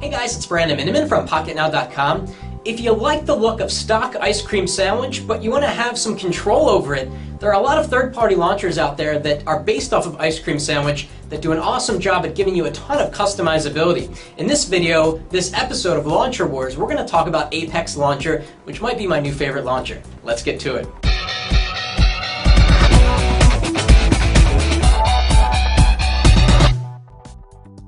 Hey guys, it's Brandon Miniman from PocketNow.com. If you like the look of stock ice cream sandwich, but you want to have some control over it, there are a lot of third-party launchers out there that are based off of ice cream sandwich that do an awesome job at giving you a ton of customizability. In this video, this episode of Launcher Wars, we're going to talk about Apex Launcher, which might be my new favorite launcher. Let's get to it.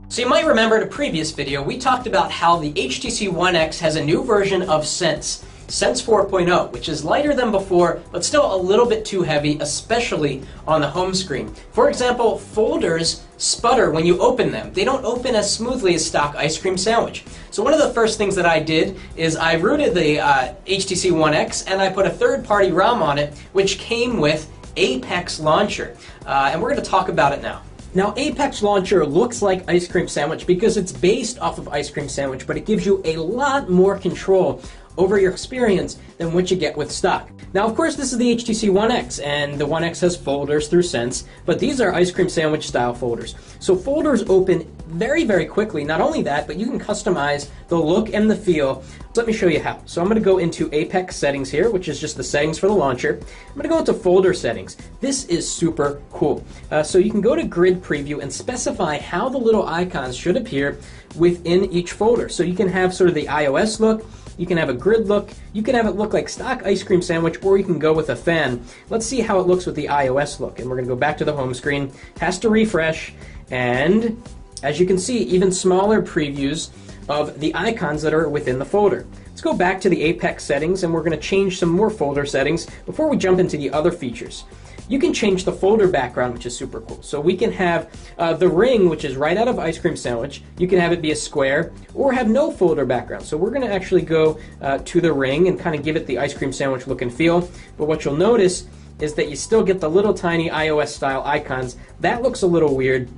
So you might remember in a previous video, we talked about how the HTC One X has a new version of Sense 4.0, which is lighter than before, but still a little bit too heavy, especially on the home screen. For example, folders sputter when you open them. They don't open as smoothly as stock ice cream sandwich. So one of the first things that I did is I rooted the HTC One X and I put a third-party ROM on it, which came with Apex Launcher. And we're going to talk about it now. Now, Apex Launcher looks like ice cream sandwich because it's based off of ice cream sandwich, but it gives you a lot more control over your experience than what you get with stock. Now, of course, this is the HTC One X, and the One X has folders through Sense, but these are ice cream sandwich style folders. So folders open very, very quickly. Not only that, but you can customize the look and the feel. Let me show you how. So I'm going to go into Apex settings here, which is just the settings for the launcher. I'm going to go into folder settings. This is super cool. So you can go to grid preview and specify how the little icons should appear within each folder. So you can have sort of the iOS look, you can have a grid look, you can have it look like stock ice cream sandwich, or you can go with a fan. Let's see how it looks with the iOS look. And we're going to go back to the home screen, has to refresh, and as you can see, even smaller previews of the icons that are within the folder. Let's go back to the Apex settings, and we're going to change some more folder settings before we jump into the other features. You can change the folder background, which is super cool. So we can have the ring, which is right out of ice cream sandwich. You can have it be a square or have no folder background. So we're going to actually go to the ring and kind of give it the ice cream sandwich look and feel. But what you'll notice is that you still get the little tiny iOS style icons. That looks a little weird.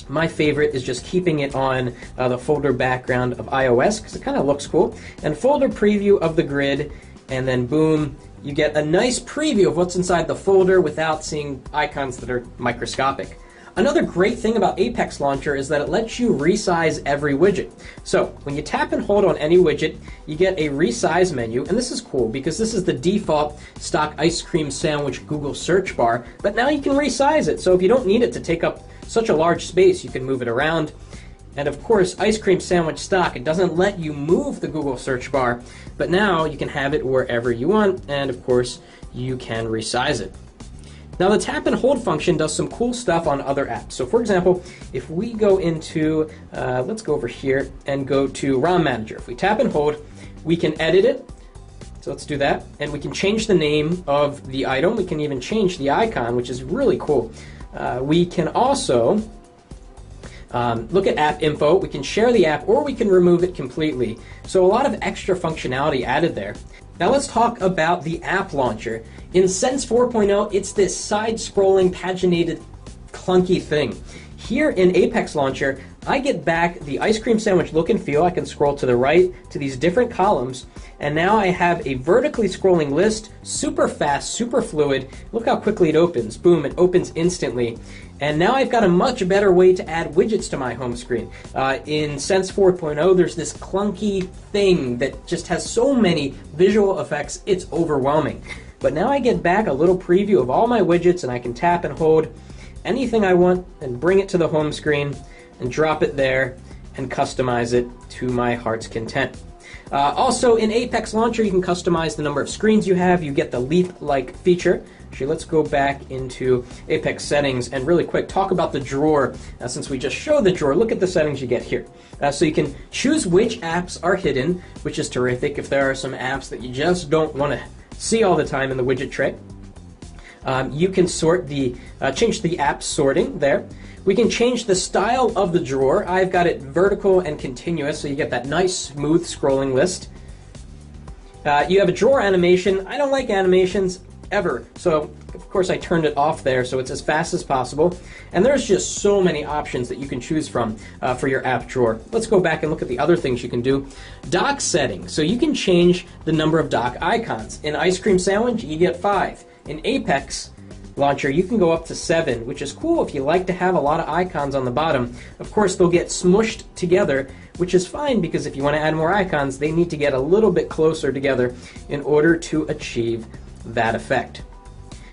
My favorite is just keeping it on the folder background of iOS because it kind of looks cool. And folder preview of the grid, and then boom, you get a nice preview of what's inside the folder without seeing icons that are microscopic. Another great thing about Apex Launcher is that it lets you resize every widget. So when you tap and hold on any widget, you get a resize menu, and this is cool because this is the default stock ice cream sandwich Google search bar, but now you can resize it. So if you don't need it to take up such a large space, you can move it around. And of course, ice cream sandwich stock, it doesn't let you move the Google search bar, but now you can have it wherever you want, and of course, you can resize it. Now the tap and hold function does some cool stuff on other apps. So for example, if we go into, let's go over here and go to ROM Manager. If we tap and hold, we can edit it. So let's do that. And we can change the name of the item. We can even change the icon, which is really cool. We can also look at app info. We can share the app or we can remove it completely. So a lot of extra functionality added there. Now let's talk about the app launcher. In Sense 4.0, it's this side-scrolling, paginated, clunky thing. Here in Apex Launcher, I get back the ice cream sandwich look and feel. I can scroll to the right to these different columns, and now I have a vertically scrolling list, super fast, super fluid. Look how quickly it opens. Boom, it opens instantly. And now I've got a much better way to add widgets to my home screen. In Sense 4.0, there's this clunky thing that just has so many visual effects, it's overwhelming. But now I get back a little preview of all my widgets, and I can tap and hold anything I want and bring it to the home screen and drop it there and customize it to my heart's content. Also, in Apex Launcher, you can customize the number of screens you have. You get the leaf-like feature. Actually, let's go back into Apex settings and really quick talk about the drawer. Since we just showed the drawer, look at the settings you get here. So you can choose which apps are hidden, which is terrific if there are some apps that you just don't want to see all the time in the widget tray. You can sort change the app sorting there. We can change the style of the drawer. I've got it vertical and continuous, so you get that nice, smooth scrolling list. You have a drawer animation. I don't like animations ever, so of course I turned it off there so it's as fast as possible. And there's just so many options that you can choose from for your app drawer. Let's go back and look at the other things you can do. Dock settings. So you can change the number of dock icons. In Ice Cream Sandwich, you get 5. In Apex Launcher, you can go up to 7, which is cool if you like to have a lot of icons on the bottom. Of course, they'll get smushed together which is fine because if you want to add more icons, they need to get a little bit closer together in order to achieve that effect.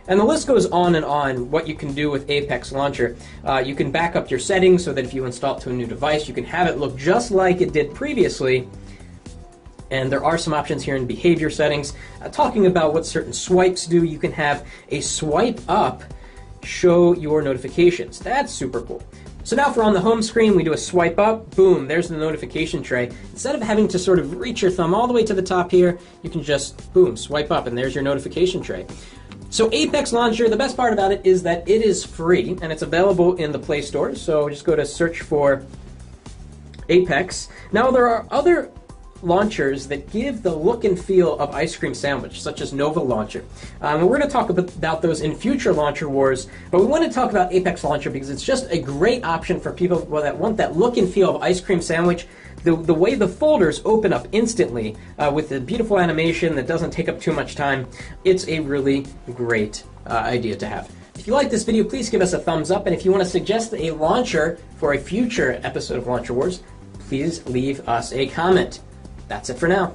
And the list goes on and on what you can do with Apex Launcher. You can back up your settings so that if you install it to a new device, you can have it look just like it did previously. And there are some options here in behavior settings. Talking about what certain swipes do, you can have a swipe up show your notifications. That's super cool. So now if we're on the home screen, we do a swipe up, boom, there's the notification tray. Instead of having to sort of reach your thumb all the way to the top here, you can just, boom, swipe up, and there's your notification tray. So Apex Launcher, the best part about it is that it is free, and it's available in the Play Store, so just go to search for Apex. Now there are other launchers that give the look and feel of Ice Cream Sandwich, such as Nova Launcher. And we're going to talk about those in future Launcher Wars, but we want to talk about Apex Launcher because it's just a great option for people that want that look and feel of Ice Cream Sandwich. The way the folders open up instantly with the beautiful animation that doesn't take up too much time, it's a really great idea to have. If you like this video, please give us a thumbs up, and if you want to suggest a launcher for a future episode of Launcher Wars, please leave us a comment. That's it for now.